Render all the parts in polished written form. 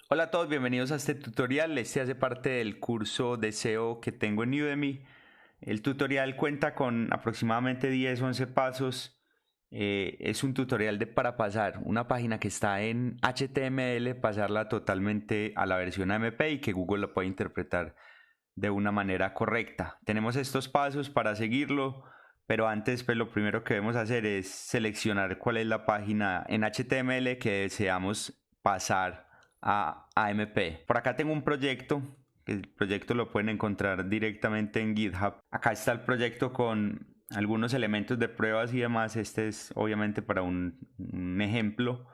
Hola a todos, bienvenidos a este tutorial. Este hace parte del curso de SEO que tengo en Udemy. El tutorial cuenta con aproximadamente 10 o 11 pasos. Es un tutorial para pasar una página que está en HTML, pasarla totalmente a la versión AMP y que Google la pueda interpretar de una manera correcta. Tenemos estos pasos para seguirlo, pero antes pues lo primero que debemos hacer es seleccionar cuál es la página en HTML que deseamos pasar a AMP. Por acá tengo un proyecto. El proyecto lo pueden encontrar directamente en GitHub. Acá está el proyecto con algunos elementos de pruebas y demás. Este es obviamente para un ejemplo.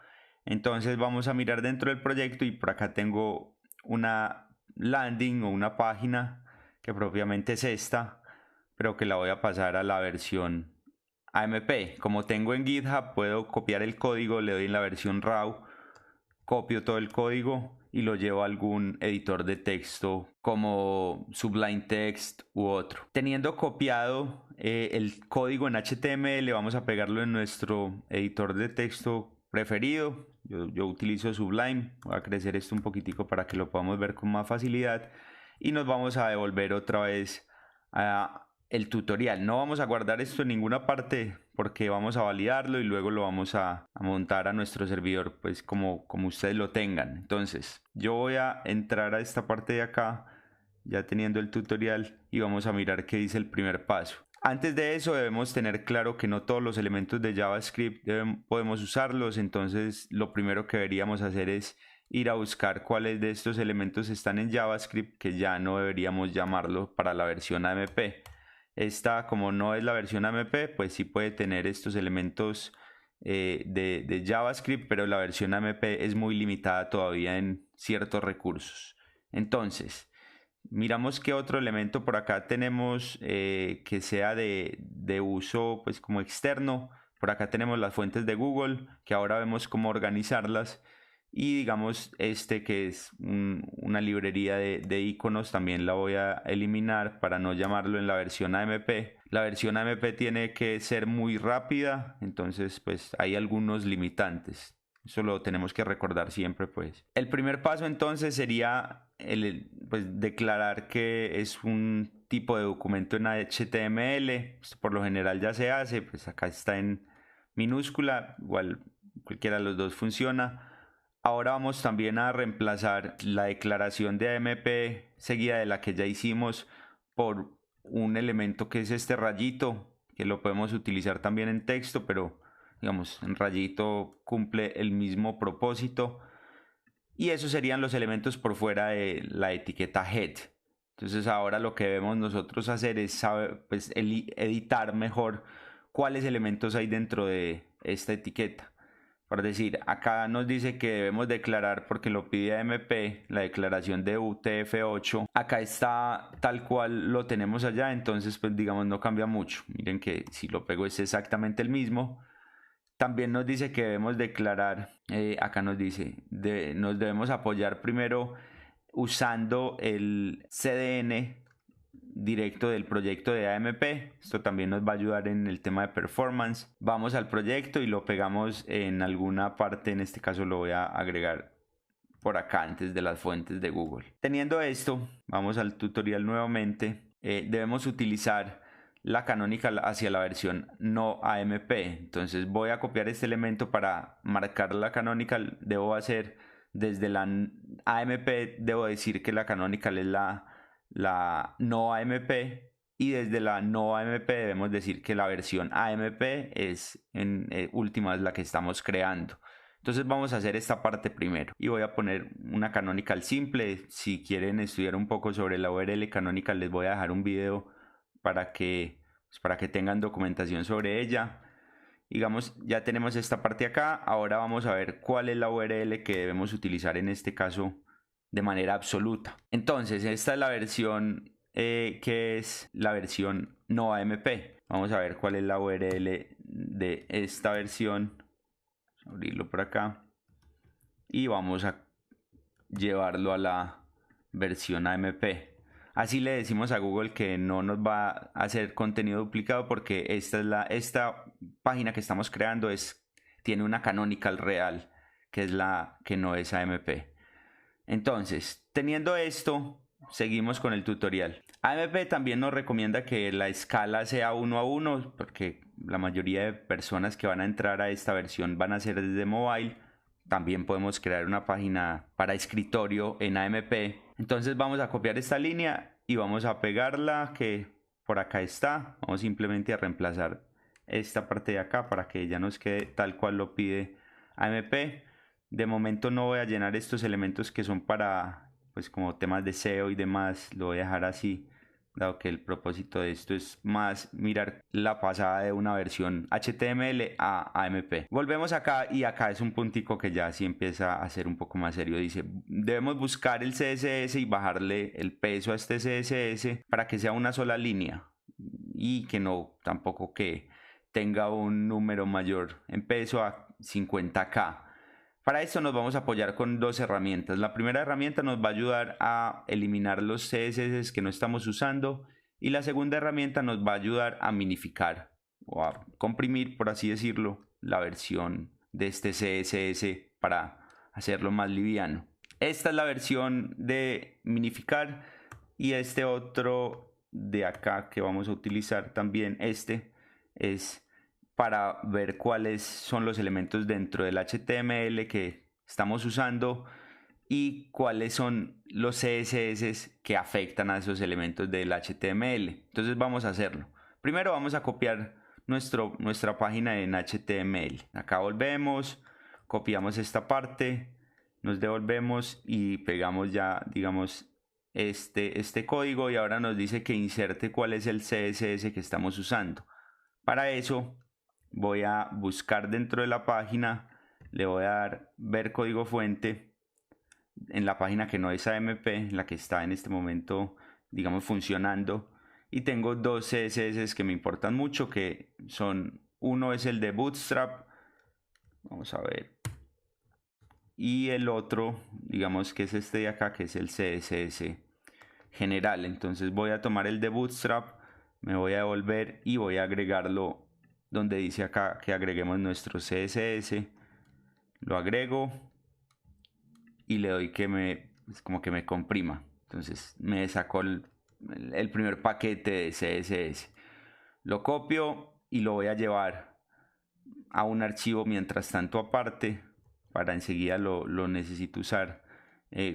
Entonces vamos a mirar dentro del proyecto y por acá tengo una landing o una página que propiamente es esta, pero que la voy a pasar a la versión AMP. Como tengo en GitHub, puedo copiar el código, le doy en la versión RAW, copio todo el código y lo llevo a algún editor de texto como Sublime Text u otro. Teniendo copiado el código en HTML, vamos a pegarlo en nuestro editor de texto preferido. Yo utilizo Sublime. Voy a crecer esto un poquitico para que lo podamos ver con más facilidad y nos vamos a devolver otra vez a el tutorial. No vamos a guardar esto en ninguna parte porque vamos a validarlo y luego lo vamos a montar a nuestro servidor pues como ustedes lo tengan. Entonces yo voy a entrar a esta parte de acá ya teniendo el tutorial y vamos a mirar qué dice el primer paso. Antes de eso debemos tener claro que no todos los elementos de JavaScript podemos usarlos, entonces lo primero que deberíamos hacer es ir a buscar cuáles de estos elementos están en JavaScript, que ya no deberíamos llamarlo para la versión AMP. Esta, como no es la versión AMP, pues sí puede tener estos elementos de JavaScript, pero la versión AMP es muy limitada todavía en ciertos recursos. Entonces, miramos qué otro elemento por acá tenemos que sea de uso pues como externo. Por acá tenemos las fuentes de Google, que ahora vemos cómo organizarlas. Y digamos este que es una librería de iconos, también la voy a eliminar para no llamarlo en la versión AMP. La versión AMP tiene que ser muy rápida, entonces pues hay algunos limitantes. Eso lo tenemos que recordar siempre pues. El primer paso entonces sería pues, declarar que es un tipo de documento en HTML. Esto por lo general ya se hace, pues acá está en minúscula, igual cualquiera de los dos funciona. Ahora vamos también a reemplazar la declaración de AMP seguida de la que ya hicimos por un elemento que es este rayito, que lo podemos utilizar también en texto, pero digamos, en rayito cumple el mismo propósito. Y esos serían los elementos por fuera de la etiqueta head. Entonces ahora lo que debemos nosotros hacer es saber, pues, editar mejor cuáles elementos hay dentro de esta etiqueta. Por decir, acá nos dice que debemos declarar, porque lo pide AMP, la declaración de UTF-8. Acá está tal cual lo tenemos allá, entonces pues digamos no cambia mucho. Miren que si lo pego es exactamente el mismo. También nos dice que debemos declarar, acá nos dice, nos debemos apoyar primero usando el CDN directo del proyecto de AMP. Esto también nos va a ayudar en el tema de performance. Vamos al proyecto y lo pegamos en alguna parte, en este caso lo voy a agregar por acá antes de las fuentes de Google. Teniendo esto, vamos al tutorial nuevamente. Debemos utilizar la canonical hacia la versión no AMP. Entonces voy a copiar este elemento para marcar la canonical. Debo hacer desde la AMP, debo decir que la canonical es la no AMP, y desde la no AMP debemos decir que la versión AMP es en última, es la que estamos creando. Entonces vamos a hacer esta parte primero y voy a poner una canonical simple. Si quieren estudiar un poco sobre la URL canonical, les voy a dejar un video para que tengan documentación sobre ella. Digamos, ya tenemos esta parte acá. Ahora vamos a ver cuál es la URL que debemos utilizar en este caso de manera absoluta. Entonces, esta es la versión que es la versión no AMP. Vamos a ver cuál es la URL de esta versión. Abrirlo por acá y vamos a llevarlo a la versión AMP. Así le decimos a Google que no nos va a hacer contenido duplicado, porque esta página que estamos creando tiene una canonical real, que es la que no es AMP. Entonces, teniendo esto, seguimos con el tutorial. AMP también nos recomienda que la escala sea 1 a 1, porque la mayoría de personas que van a entrar a esta versión van a ser desde mobile. También podemos crear una página para escritorio en AMP. Entonces vamos a copiar esta línea y vamos a pegarla, que por acá está. Vamos simplemente a reemplazar esta parte de acá para que ya nos quede tal cual lo pide AMP. De momento no voy a llenar estos elementos que son para, pues, como temas de SEO y demás. Lo voy a dejar así, dado que el propósito de esto es más mirar la pasada de una versión HTML a AMP. Volvemos acá y acá es un puntico que ya sí empieza a ser un poco más serio. Dice, debemos buscar el CSS y bajarle el peso a este CSS para que sea una sola línea y que no tampoco que tenga un número mayor en peso a 50K. Para esto nos vamos a apoyar con dos herramientas. La primera herramienta nos va a ayudar a eliminar los CSS que no estamos usando y la segunda herramienta nos va a ayudar a minificar o a comprimir, por así decirlo, la versión de este CSS para hacerlo más liviano. Esta es la versión de minificar y este otro de acá que vamos a utilizar también, este es para ver cuáles son los elementos dentro del HTML que estamos usando y cuáles son los CSS que afectan a esos elementos del HTML. Entonces vamos a hacerlo. Primero vamos a copiar nuestra página en HTML. Acá volvemos, copiamos esta parte, nos devolvemos y pegamos ya, digamos, este código, y ahora nos dice que inserte cuál es el CSS que estamos usando. Para eso voy a buscar dentro de la página, le voy a dar ver código fuente en la página que no es AMP, la que está en este momento, digamos, funcionando, y tengo dos CSS que me importan mucho, que son, uno es el de Bootstrap, vamos a ver, y el otro, digamos que es este de acá, que es el CSS general. Entonces voy a tomar el de Bootstrap, me voy a devolver y voy a agregarlo donde dice acá que agreguemos nuestro CSS. Lo agrego y le doy que como que me comprima. Entonces me sacó el primer paquete de CSS. Lo copio y lo voy a llevar a un archivo mientras tanto aparte, para enseguida lo necesito usar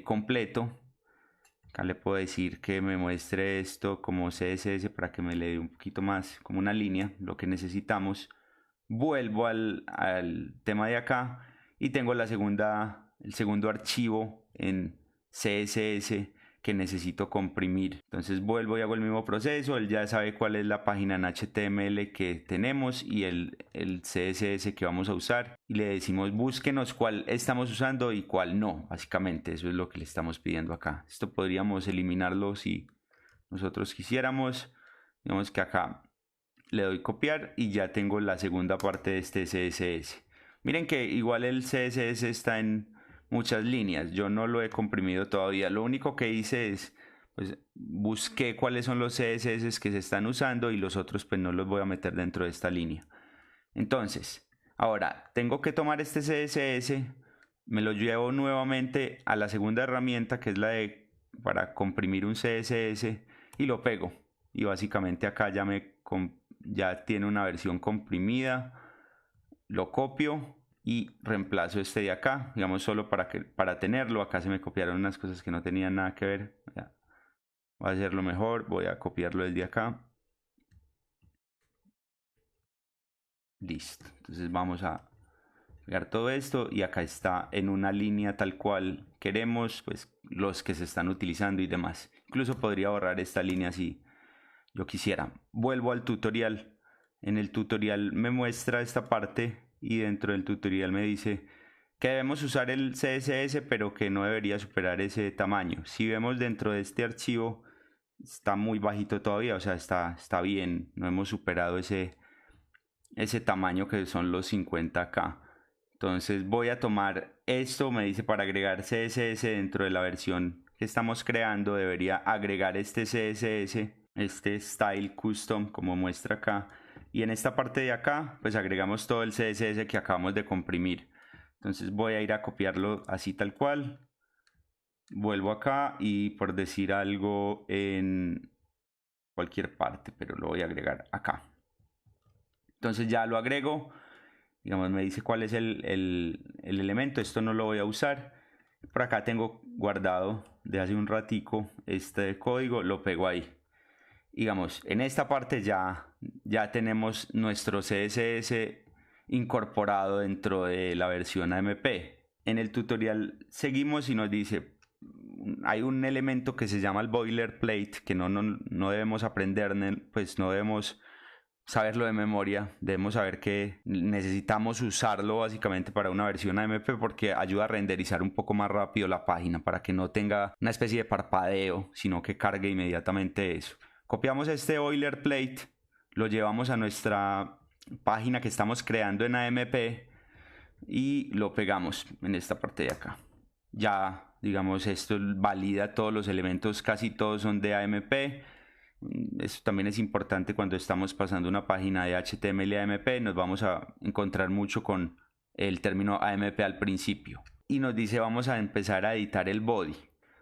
completo. Acá le puedo decir que me muestre esto como CSS para que me le dé un poquito más, como una línea, lo que necesitamos. Vuelvo al tema de acá y tengo el segundo archivo en CSS que necesito comprimir. Entonces vuelvo y hago el mismo proceso. Él ya sabe cuál es la página en HTML que tenemos y el CSS que vamos a usar, y le decimos búsquenos cuál estamos usando y cuál no. Básicamente eso es lo que le estamos pidiendo acá. Esto podríamos eliminarlo si nosotros quisiéramos. Digamos que acá le doy copiar y ya tengo la segunda parte de este CSS. Miren que igual el CSS está en muchas líneas. Yo no lo he comprimido todavía. Lo único que hice es, pues, busqué cuáles son los CSS que se están usando y los otros pues no los voy a meter dentro de esta línea. Entonces, ahora tengo que tomar este CSS, me lo llevo nuevamente a la segunda herramienta, que es la de para comprimir un CSS, y lo pego. Y básicamente acá ya tiene una versión comprimida. Lo copio y reemplazo este de acá, digamos, solo para tenerlo. Acá se me copiaron unas cosas que no tenían nada que ver. Ya. Voy a hacerlo mejor, voy a copiarlo desde acá. Listo. Entonces vamos a pegar todo esto y acá está en una línea tal cual queremos, pues los que se están utilizando y demás. Incluso podría borrar esta línea si yo quisiera. Vuelvo al tutorial. En el tutorial me muestra esta parte y dentro del tutorial me dice que debemos usar el CSS, pero que no debería superar ese tamaño. Si vemos dentro de este archivo, está muy bajito todavía, o sea, está bien, no hemos superado ese tamaño que son los 50K. Entonces voy a tomar esto, me dice para agregar CSS dentro de la versión que estamos creando, debería agregar este CSS, este style custom como muestra acá, Y en esta parte de acá, pues agregamos todo el CSS que acabamos de comprimir. Entonces voy a ir a copiarlo así tal cual. Vuelvo acá y por decir algo en cualquier parte, pero lo voy a agregar acá. Entonces ya lo agrego. Digamos, me dice cuál es el elemento. Esto no lo voy a usar. Por acá tengo guardado de hace un ratico este código. Lo pego ahí. Digamos, en esta parte ya tenemos nuestro CSS incorporado dentro de la versión AMP. En el tutorial seguimos y nos dice, hay un elemento que se llama el boilerplate que no debemos aprender, pues no debemos saberlo de memoria, debemos saber que necesitamos usarlo básicamente para una versión AMP porque ayuda a renderizar un poco más rápido la página para que no tenga una especie de parpadeo, sino que cargue inmediatamente eso. Copiamos este boilerplate, lo llevamos a nuestra página que estamos creando en AMP y lo pegamos en esta parte de acá. Ya, digamos, esto valida todos los elementos, casi todos son de AMP. Eso también es importante cuando estamos pasando una página de HTML a AMP, nos vamos a encontrar mucho con el término AMP al principio. Y nos dice vamos a empezar a editar el body,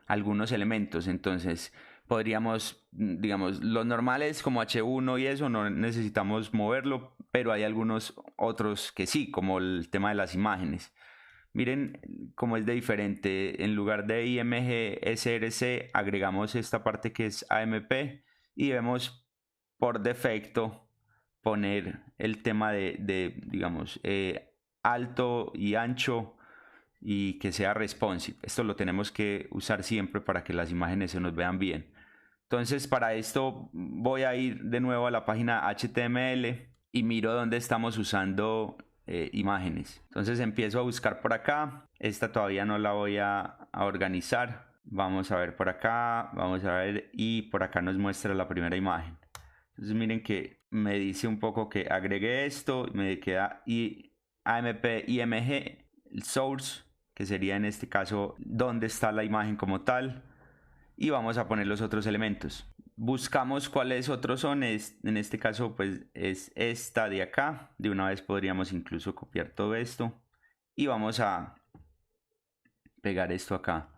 algunos elementos, entonces podríamos, digamos, los normales como H1 y eso no necesitamos moverlo, pero hay algunos otros que sí, como el tema de las imágenes. Miren cómo es de diferente, en lugar de IMG SRC agregamos esta parte que es AMP y debemos por defecto poner el tema de digamos, alto y ancho y que sea responsive. Esto lo tenemos que usar siempre para que las imágenes se nos vean bien. Entonces para esto voy a ir de nuevo a la página HTML y miro dónde estamos usando imágenes. Entonces empiezo a buscar por acá. Esta todavía no la voy a organizar. Vamos a ver por acá, vamos a ver y por acá nos muestra la primera imagen. Entonces miren que me dice un poco que agregué esto, me queda AMP IMG, el source, que sería en este caso dónde está la imagen como tal. Y vamos a poner los otros elementos. Buscamos cuáles otros son. En este caso pues es esta de acá. De una vez podríamos incluso copiar todo esto. Y vamos a pegar esto acá.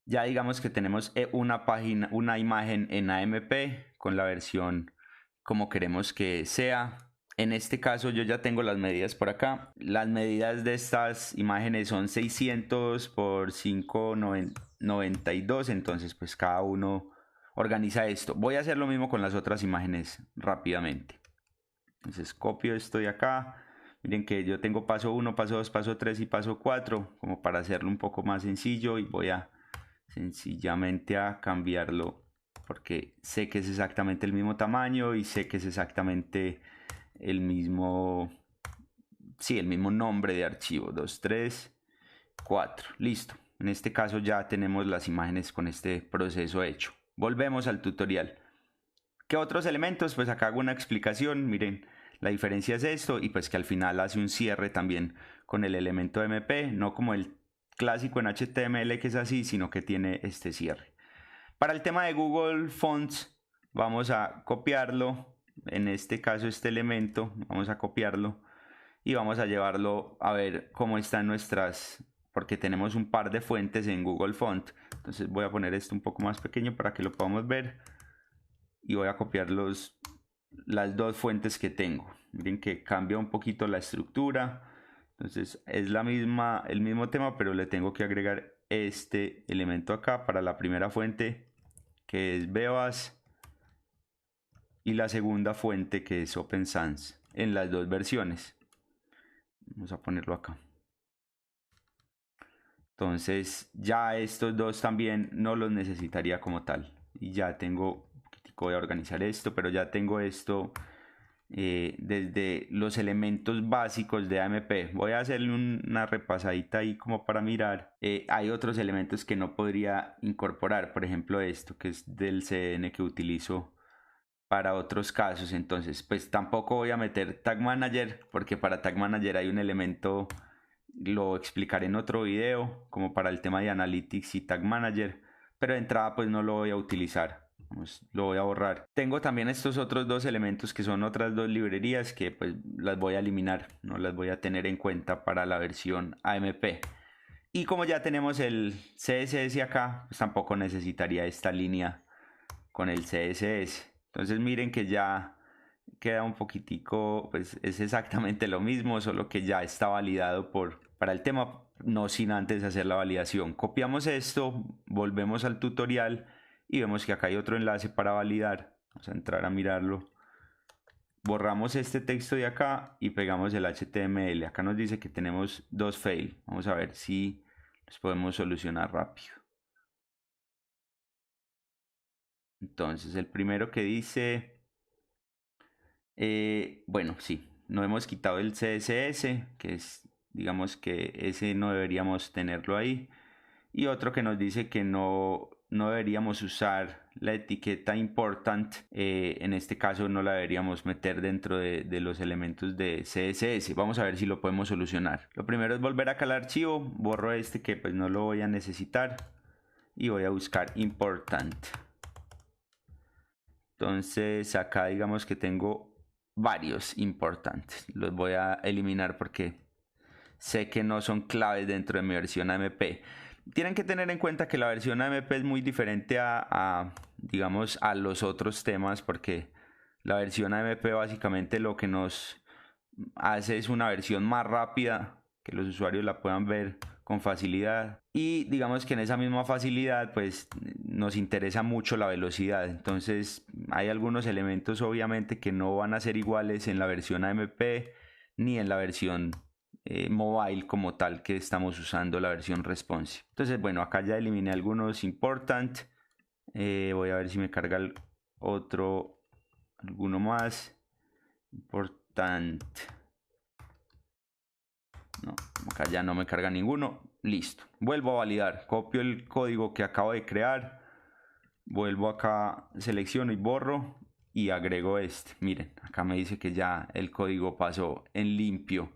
Ya digamos que tenemos una página, una imagen en AMP con la versión como queremos que sea. En este caso yo ya tengo las medidas por acá. Las medidas de estas imágenes son 600 por 592. Entonces pues cada uno organiza esto. Voy a hacer lo mismo con las otras imágenes rápidamente. Entonces copio esto de acá. Miren que yo tengo paso 1, paso 2, paso 3 y paso 4. Como para hacerlo un poco más sencillo. Y voy a sencillamente a cambiarlo. Porque sé que es exactamente el mismo tamaño. Y sé que es exactamente el mismo, sí, el mismo nombre de archivo, 2, 3, 4, listo. En este caso ya tenemos las imágenes con este proceso hecho. Volvemos al tutorial. ¿Qué otros elementos? Pues acá hago una explicación, miren, la diferencia es esto y pues que al final hace un cierre también con el elemento MP, no como el clásico en HTML que es así, sino que tiene este cierre. Para el tema de Google Fonts vamos a copiarlo. En este caso este elemento vamos a copiarlo y vamos a llevarlo a ver cómo están nuestras, porque tenemos un par de fuentes en Google Font. Entonces voy a poner esto un poco más pequeño para que lo podamos ver y voy a copiar las dos fuentes que tengo. Miren que cambia un poquito la estructura. Entonces es el mismo tema, pero le tengo que agregar este elemento acá para la primera fuente que es Bebas y la segunda fuente que es Open Sans en las dos versiones. Vamos a ponerlo acá. Entonces ya estos dos también no los necesitaría como tal. Y ya tengo, voy a organizar esto, pero ya tengo esto desde los elementos básicos de AMP. Voy a hacerle una repasadita ahí como para mirar. Hay otros elementos que no podría incorporar. Por ejemplo esto que es del CDN que utilizo para otros casos. Entonces pues tampoco voy a meter Tag Manager porque para Tag Manager hay un elemento, lo explicaré en otro video como para el tema de Analytics y Tag Manager, pero de entrada pues no lo voy a utilizar. Lo voy a borrar. Tengo también estos otros dos elementos que son otras dos librerías que pues las voy a eliminar, no las voy a tener en cuenta para la versión AMP. Y como ya tenemos el CSS acá, pues tampoco necesitaría esta línea con el CSS. Entonces miren que ya queda un poquitico, pues es exactamente lo mismo, solo que ya está validado para el tema, no sin antes hacer la validación. Copiamos esto, volvemos al tutorial y vemos que acá hay otro enlace para validar. Vamos a entrar a mirarlo. Borramos este texto de acá y pegamos el HTML. Acá nos dice que tenemos dos fail. Vamos a ver si los podemos solucionar rápido. Entonces, el primero que dice, bueno, sí, no hemos quitado el CSS, que es, digamos que ese no deberíamos tenerlo ahí. Y otro que nos dice que no deberíamos usar la etiqueta important, en este caso no la deberíamos meter dentro de los elementos de CSS. Vamos a ver si lo podemos solucionar. Lo primero es volver acá al archivo, borro este que pues no lo voy a necesitar y voy a buscar important. Entonces acá digamos que tengo varios importantes, los voy a eliminar porque sé que no son claves dentro de mi versión AMP. Tienen que tener en cuenta que la versión AMP es muy diferente digamos, a los otros temas, porque la versión AMP básicamente lo que nos hace es una versión más rápida, que los usuarios la puedan ver con facilidad, y digamos que en esa misma facilidad pues nos interesa mucho la velocidad. Entonces hay algunos elementos obviamente que no van a ser iguales en la versión AMP ni en la versión mobile como tal que estamos usando, la versión responsive. Entonces bueno, acá ya eliminé algunos important. Voy a ver si me carga alguno más important. No, acá ya no me carga ninguno. Listo, vuelvo a validar, copio el código que acabo de crear, vuelvo acá, selecciono y borro y agrego este. Miren, acá me dice que ya el código pasó en limpio.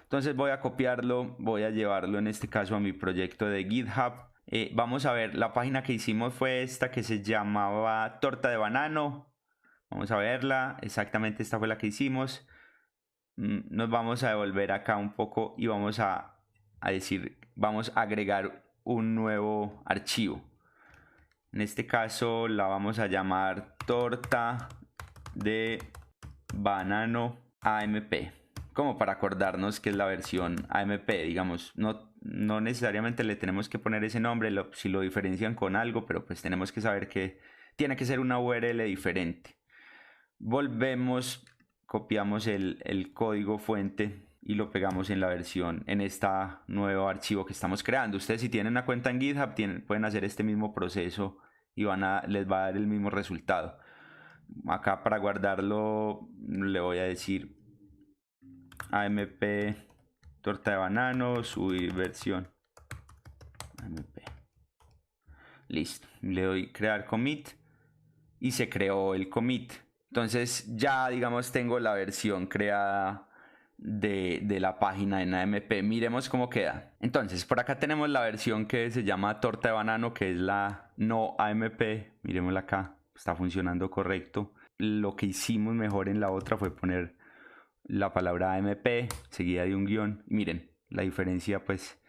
Entonces voy a copiarlo, voy a llevarlo en este caso a mi proyecto de GitHub. Vamos a ver, la página que hicimos fue esta que se llamaba Torta de Banano. Vamos a verla, exactamente esta fue la que hicimos. Nos vamos a devolver acá un poco y vamos a decir, vamos a agregar un nuevo archivo. En este caso la vamos a llamar Torta de Banano AMP, como para acordarnos que es la versión AMP, digamos, no necesariamente le tenemos que poner ese nombre si lo diferencian con algo, pero pues tenemos que saber que tiene que ser una URL diferente. Volvemos, copiamos el código fuente y lo pegamos en la versión, en este nuevo archivo que estamos creando. Ustedes si tienen una cuenta en GitHub pueden hacer este mismo proceso y les va a dar el mismo resultado. Acá para guardarlo le voy a decir AMP torta de banano, subir versión AMP. Listo, le doy crear commit y se creó el commit. Entonces ya digamos tengo la versión creada de la página en AMP. Miremos cómo queda. Entonces por acá tenemos la versión que se llama torta de banano, que es la no AMP. Miremosla acá, está funcionando correcto. Lo que hicimos mejor en la otra fue poner la palabra AMP seguida de un guión. Miren, la diferencia pues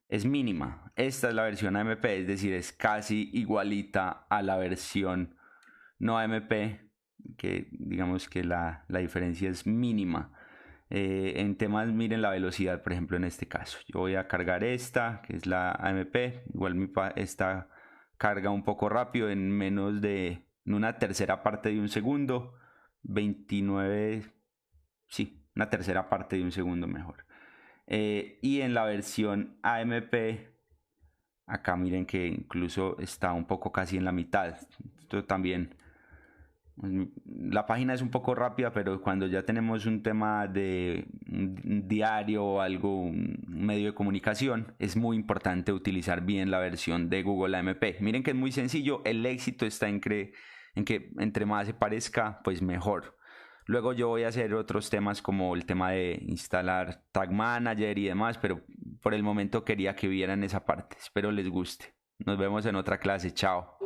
es mínima. Esta es la versión AMP, es decir, es casi igualita a la versión no AMP, que digamos que la diferencia es mínima. En temas, miren la velocidad, por ejemplo, en este caso. Yo voy a cargar esta, que es la AMP. Igual esta carga un poco rápido, en menos de una tercera parte de un segundo. 29, sí, una tercera parte de un segundo mejor. Y en la versión AMP, acá miren que incluso está un poco casi en la mitad. Esto también, la página es un poco rápida, pero cuando ya tenemos un tema de un diario o algo, un medio de comunicación, es muy importante utilizar bien la versión de Google AMP. Miren que es muy sencillo, el éxito está en que entre más se parezca, pues mejor. Luego yo voy a hacer otros temas como el tema de instalar Tag Manager y demás, pero por el momento quería que vieran esa parte. Espero les guste. Nos vemos en otra clase. Chao.